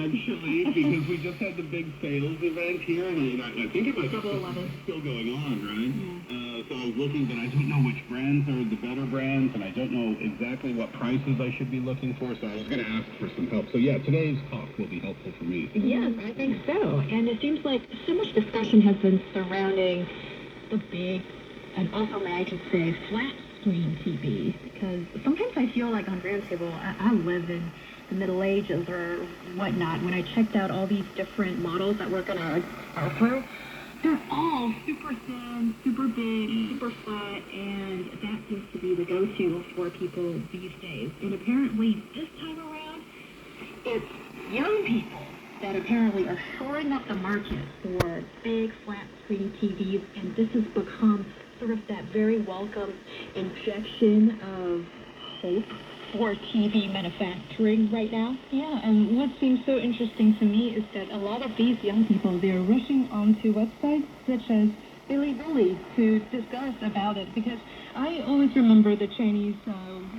actually, because we just had the big sales event here, and I think it might be still going on, right? So I was looking, but I don't know which brands are the better brands, and I don't know exactly what prices I should be looking for, so I was going to ask for some help. So yeah, today's talk will be helpful for me. Yes, I think so. And it seems like so much discussion has been surrounding the big, and also may I could say, flat screen TV, because sometimes I feel like on Roundtable, I live in the Middle Ages or whatnot. When I checked out all these different models that we're going to go through, they're all super thin, super big, super flat, and that seems to be the go-to for people these days. And apparently this time around, it's young people that apparently are shoring up the market for big flat screen TVs, and this has become sort of that very welcome injection of hope for TV manufacturing right now. Yeah, and what seems so interesting to me is that a lot of these young people, they're rushing onto websites such as Bilibili to discuss about it, because I always remember the Chinese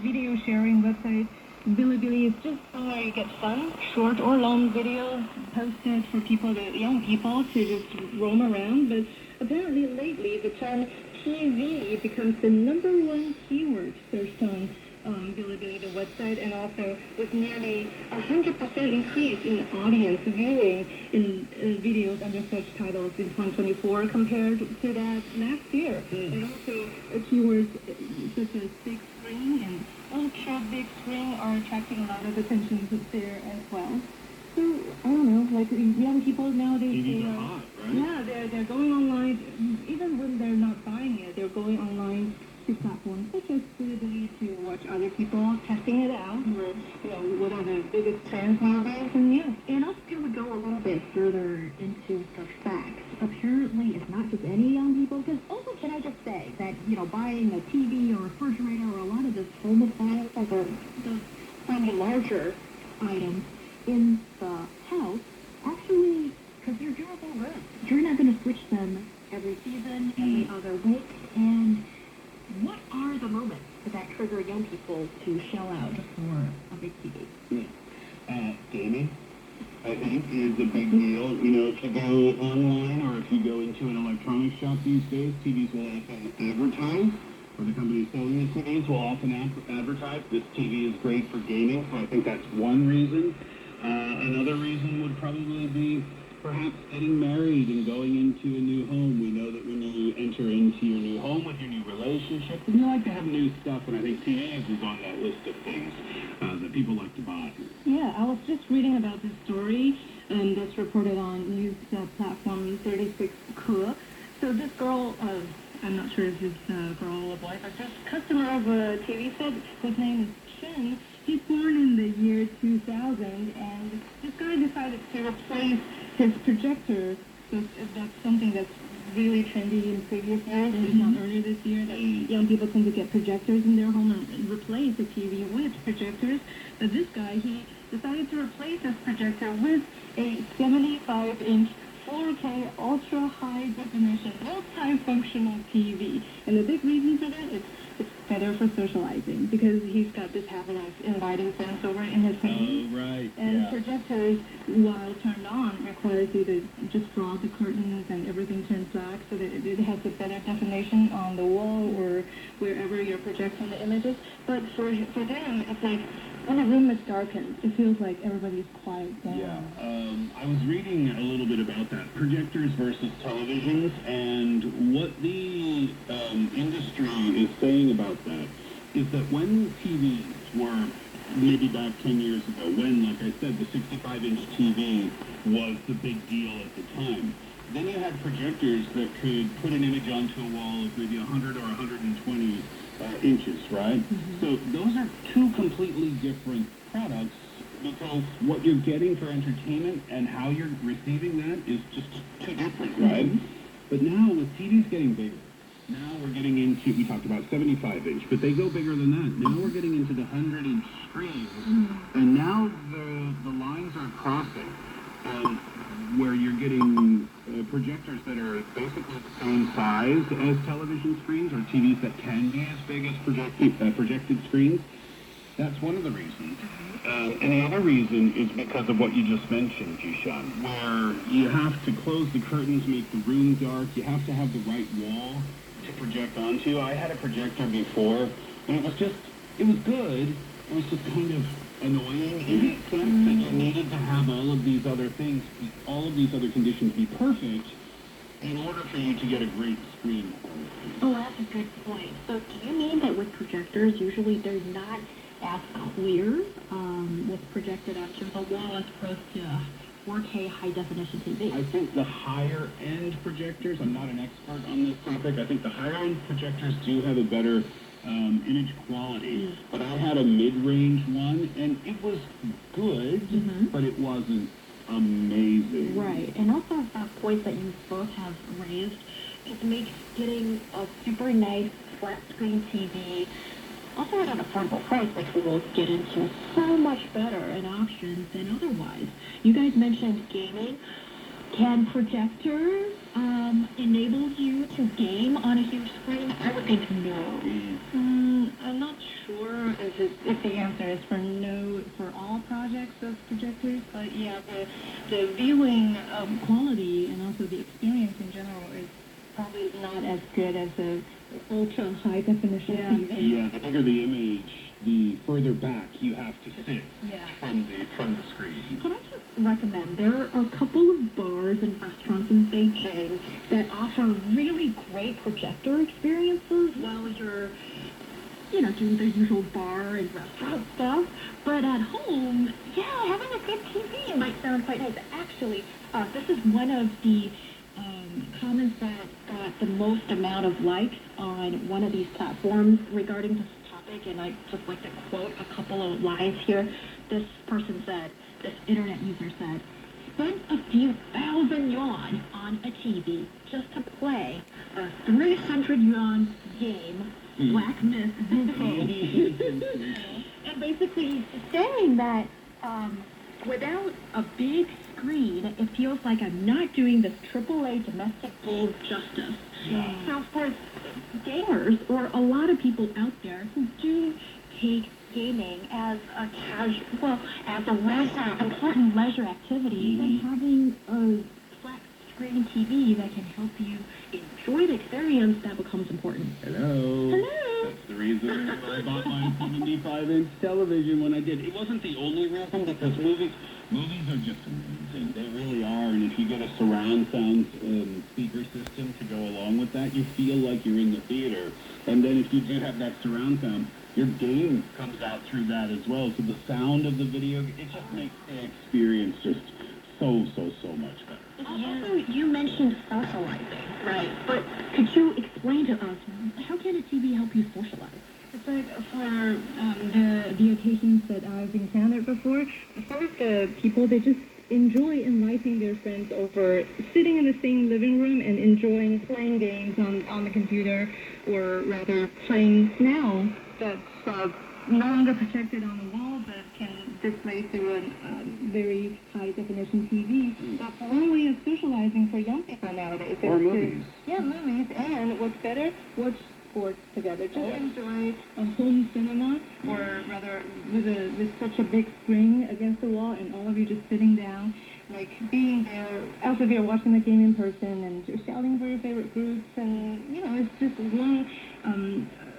video sharing website. Bilibili is just where you get fun, short or long videos posted for young people to just roam around. But apparently lately the term TV becomes the #1 keyword searched on Bilibili, the website, and also with nearly 100% increase in audience viewing in videos under such titles in 2024 compared to that last year. And also keywords such as big screen and ultra big screen are attracting a lot of attention there as well. So, I don't know, like young people nowadays, TVs are hot, right? Yeah, they're going online, even when they're not buying it, they're going online to platforms such as Bilibili to watch other people testing it out, or, what are the biggest trends nowadays, and yeah. And also to go a little bit further into the facts, apparently it's not just any young people, because also can I just say that, buying a TV or a refrigerator or a lot of this home appliance, like the slightly larger items in the house, actually, because they're durable goods, you're not going to switch them every season, every other week, and what are the moments that trigger young people to shell out for a big TV? Gaming, I think, is a big deal. If you go online or if you go into an electronics shop these days, TVs will often advertise, or the company selling the TVs will often advertise, this TV is great for gaming, so I think that's one reason. Another reason would probably be perhaps getting married and going into a new home. We know that when you enter into your new home with your new relationship, you like to have new stuff, and I think TVs is on that list of things that people like to buy. Yeah, I was just reading about this story, and that's reported on news platform 36Ke. So this girl, I'm not sure if it's a girl or boy, but this customer of a TV set, his name is Chen. He's born in the year 2000, and this guy decided to replace his projector. So that's something that's really trendy in previous years, if not earlier this year, that young people tend to get projectors in their home and replace the TV with projectors. But this guy, he decided to replace his projector with a 75-inch 4K ultra-high definition multi-functional TV. And the big reason for that is it's better for socializing, because he's got this having an inviting sense over in his home. Oh, right. And projectors, while turned on, requires you to just draw the curtains and everything turns black so that it has a better definition on the wall or wherever you're projecting the images. But for them, it's like when a room is darkened, it feels like everybody's quiet down. Yeah. I was reading a little bit about that, projectors versus televisions, and what the industry is saying about that is that when TVs were maybe back 10 years ago, when, like I said, the 65-inch TV was the big deal at the time, then you had projectors that could put an image onto a wall of maybe 100 or 120 inches, right? Mm-hmm. So those are two completely different products, because what you're getting for entertainment and how you're receiving that is just too different, right? Mm-hmm. But now with TVs getting bigger, now we're getting into, we talked about 75-inch, but they go bigger than that. Now we're getting into the 100-inch screens, and now the lines are crossing, where you're getting projectors that are basically the same size as television screens, or TVs that can be as big as projected screens. That's one of the reasons. And the other reason is because of what you just mentioned, Jishan, where you have to close the curtains, make the room dark. You have to have the right wall to project onto. I had a projector before, and it was good. It was just kind of annoying in that sense that you needed to have all of these other things, all of these other conditions be perfect in order for you to get a great screen. Oh, that's a good point. So do you mean that with projectors, usually they're not as clear with projected onto the wall as opposed to 4K high-definition TV? I think the higher-end projectors, I'm not an expert on this topic, I think the higher-end projectors do have a better image quality. But I had a mid-range one, and it was good, but it wasn't amazing. Right, and also that point that you both have raised, it makes getting a super nice flat-screen TV also at an affordable price, which we will get into, so much better an option than otherwise. You guys mentioned gaming. Can projectors enable you to game on a huge screen? I would think no. I'm not sure if the answer is for no for all projects of projectors, but yeah, the viewing quality and also the experience in general is probably not as good as a ultra high definition TV. Yeah, the bigger the image, the further back you have to sit from the screen. Can I just recommend, there are a couple of bars and restaurants in Beijing that offer really great projector experiences while you're, doing the usual bar and restaurant stuff. But at home, having a good TV might sound quite nice. Actually, this is one of the comments that got the most amount of likes on one of these platforms regarding this topic, and I'd just like to quote a couple of lines here. This internet user said, "Spent a few thousand yuan on a TV just to play a 300 yuan game, Black Myth Vintage." And basically saying that without a big screen, it feels like I'm not doing this AAA domestic game justice. So for gamers, or a lot of people out there who do take gaming as a important leisure activity, then having a flat screen TV that can help you enjoy the experience, that becomes important. Hello. That's the reason I bought my 75-inch television when I did. It wasn't the only reason, because movies are just amazing. They really are. And if you get a surround sound speaker system to go along with that, you feel like you're in the theater. And then if you do have that surround sound, your game comes out through that as well. So the sound of the video, it just makes the experience just so much better. Also, you mentioned socializing, right? But could you explain to us, how can a TV help you socialize? It's like for the occasions that I've encountered before, some of the people, they just enjoy inviting their friends over, sitting in the same living room and enjoying playing games on the computer, or rather playing now that's no longer projected on the wall but can display through a very high definition TV. That's one way of socializing for young people nowadays. Or movies. Movies, and what's better, watch sports together. Just enjoy a home cinema, or rather with such a big screen against the wall, and all of you just sitting down, like being there, as if you're watching the game in person, and you're shouting for your favorite groups, and it's just one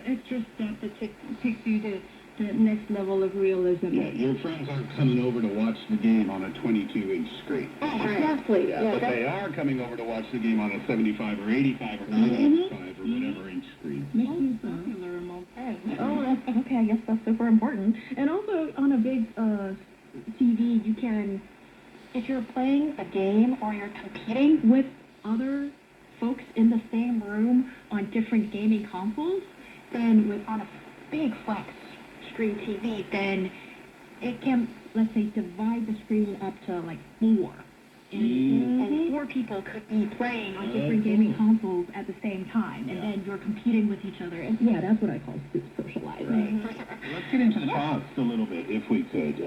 extra step that takes you to the next level of realism. Yeah, your friends aren't coming over to watch the game on a 22-inch screen. Exactly. But they are coming over to watch the game on a 75 or 85 or 95 or whatever inch screen. Makes you popular among friends. Oh, okay, I guess that's super important. And also, on a big TV, you can, if you're playing a game or you're competing with other folks in the same room on different gaming consoles, then on a big flat screen TV, then it can, let's say, divide the screen up to like 4. And 4 people could be playing on different gaming consoles at the same time, and then you're competing with each other. And that's what I call socializing. Let's get into the cost a little bit, if we could.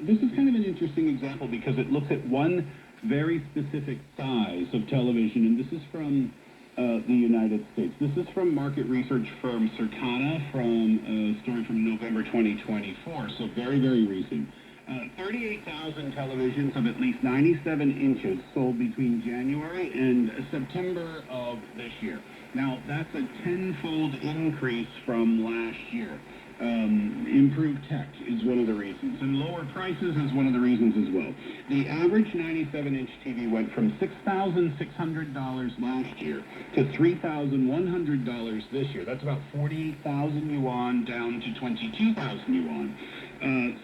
This is kind of an interesting example because it looks at one very specific size of television, and this is from the United States. This is from market research firm Circana from a story from November 2024, so very, very recent. 38,000 televisions of at least 97 inches sold between January and September of this year. Now, that's a tenfold increase from last year. Improved tech is one of the reasons, and lower prices is one of the reasons as well. The average 97-inch TV went from $6,600 last year to $3,100 this year. That's about 48,000 yuan down to 22,000 yuan.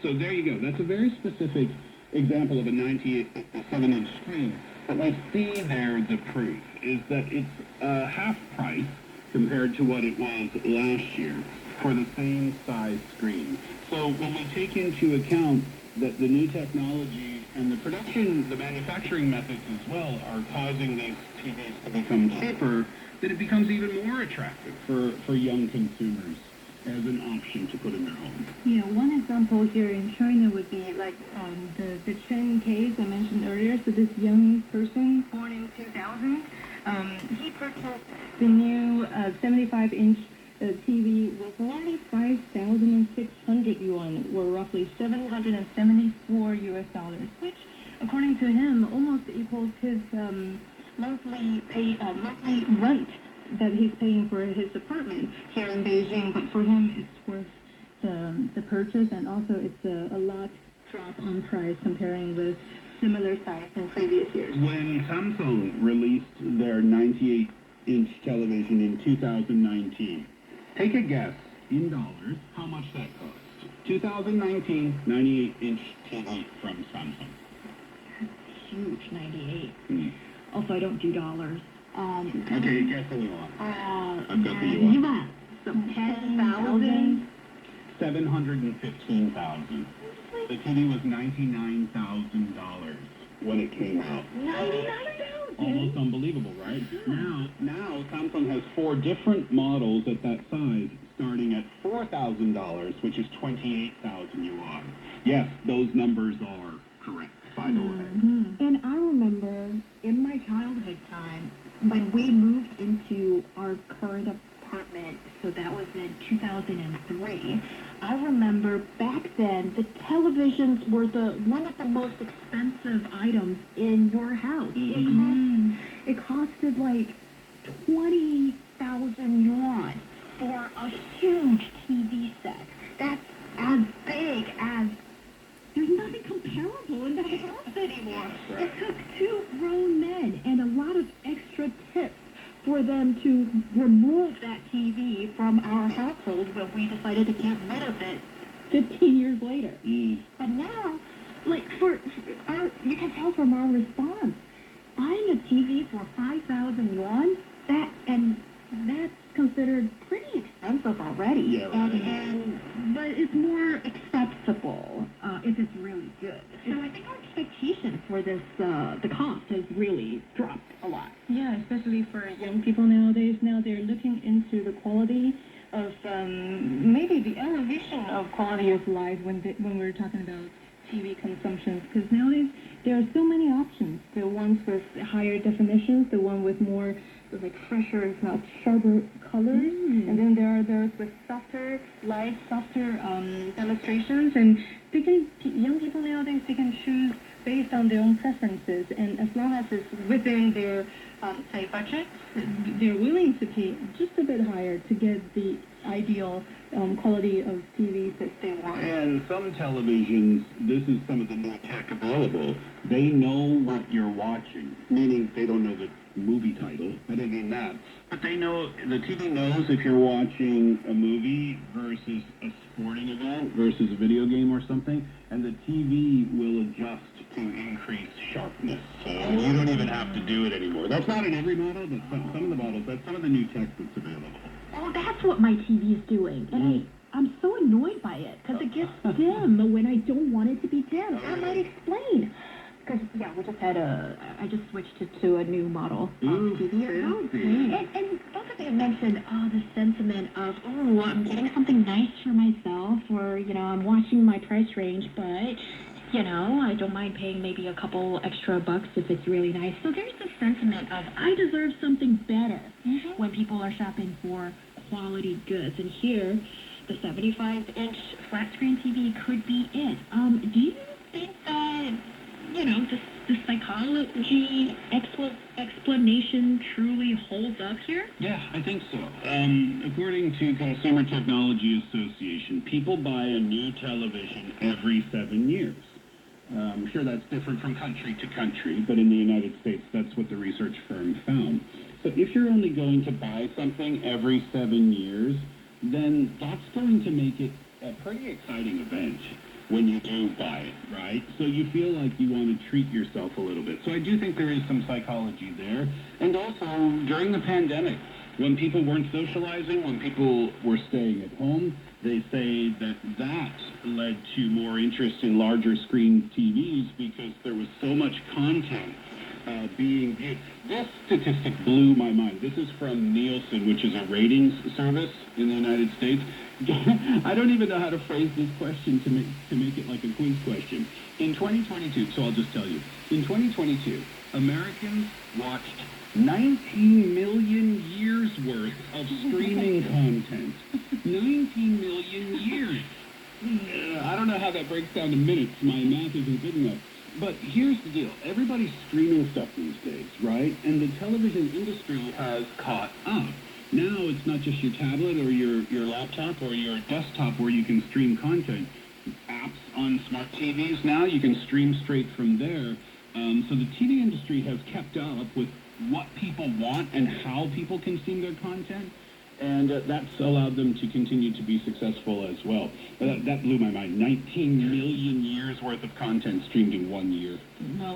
So there you go. That's a very specific example of a 97-inch screen. But let's see there the proof is that it's half price compared to what it was last year for the same size screen. So when we take into account that the new technology and the production, the manufacturing methods as well are causing these TVs to become cheaper, then it becomes even more attractive for young consumers as an option to put in their home. Yeah, one example here in China would be like the Chen case I mentioned earlier. So this young person born in 2000, he purchased the new 75-inch TV with 95,600 yuan, or roughly $774 US, which, according to him, almost equals his monthly rent that he's paying for his apartment here in Beijing. But for him, it's worth the purchase, and also it's a lot drop on price comparing with similar size in previous years. When Samsung released their 98-inch television in 2019, take a guess in dollars how much that cost. 2019 98-inch TV from Samsung. Huge, 98. Also, I don't do dollars. Okay, guess the yuan. I've got the yuan. yuan. So 10,000? 715,000. The TV was $99,000 when it came out. 99,000? Almost unbelievable, right? Now Samsung has 4 different models at that size, starting at $4,000, which is 28,000 yuan. Yes, those numbers are correct, by the way. And I remember in my childhood time, when we moved into our current apartment, so that was in 2003, I remember back then the televisions were one of the most expensive items in your house. It costed like 20,000 yuan for a huge TV set. That's as big as... There's nothing comparable in the house anymore. Right. It took 2 grown men and a lot of extra tips for them to remove that TV from our household when we decided to get rid of it 15 years later. But now, like, you can tell from our response, buying a TV for 5,000 yuan, that's considered pretty expensive already. Yeah, right. But it's more acceptable if it's really good. So I think our expectation for this, the cost has really dropped a lot. Yeah, especially for young people nowadays. Now they're looking into the quality of maybe the elevation of quality of life when we're talking about TV consumptions, because nowadays there are so many options. The ones with higher definitions, the one with more like fresher, if not sharper colors, and then there are those with softer illustrations, and young people nowadays, they can choose based on their own preferences, and as long as it's within their say budget, they're willing to pay just a bit higher to get the ideal quality of TVs that they want. And some televisions, this is some of the new tech available, they know what you're watching, meaning they don't know the movie title, I didn't mean that, but the TV knows if you're watching a movie versus a sporting event versus a video game or something, and the TV will adjust to increase sharpness. So you don't even have to do it anymore. That's not in every model, but some of the models, that's some of the new tech that's available. Oh, that's what my TV is doing. And I'm so annoyed by it, because it gets dim when I don't want it to be dim. I might explain. Because, I just switched it to a new model TV. And both of you mentioned, the sentiment of, I'm getting something nice for myself, or, I'm watching my price range, but I don't mind paying maybe a couple extra bucks if it's really nice. So there's this sentiment of, I deserve something better when people are shopping for quality goods. And here, the 75-inch flat-screen TV could be it. Do you think that, the psychology explanation truly holds up here? Yeah, I think so. According to Consumer Technology Association, people buy a new television every 7 years. I'm sure that's different from country to country, but in the United States, that's what the research firm found. So if you're only going to buy something every 7 years, then that's going to make it a pretty exciting event when you do buy it, right? So you feel like you want to treat yourself a little bit. So I do think there is some psychology there. And also, during the pandemic, when people weren't socializing, when people were staying at home, they say that led to more interest in larger screen TVs because there was so much content being viewed. This statistic blew my mind. This is from Nielsen, which is a ratings service in the United States. I don't even know how to phrase this question to make it like a quiz question. In 2022, so I'll just tell you, in 2022, Americans watched 19 million years worth of streaming content. 19 million years. I don't know how that breaks down to minutes. My math isn't good enough. But here's the deal. Everybody's streaming stuff these days, right? And the television industry has caught up. Now it's not just your tablet or your laptop or your desktop where you can stream content. Apps on smart TVs now, you can stream straight from there. So the TV industry has kept up with what people want and how people consume their content. And that's allowed them to continue to be successful as well. That blew my mind. 19 million years worth of content streamed in 1 year. Well,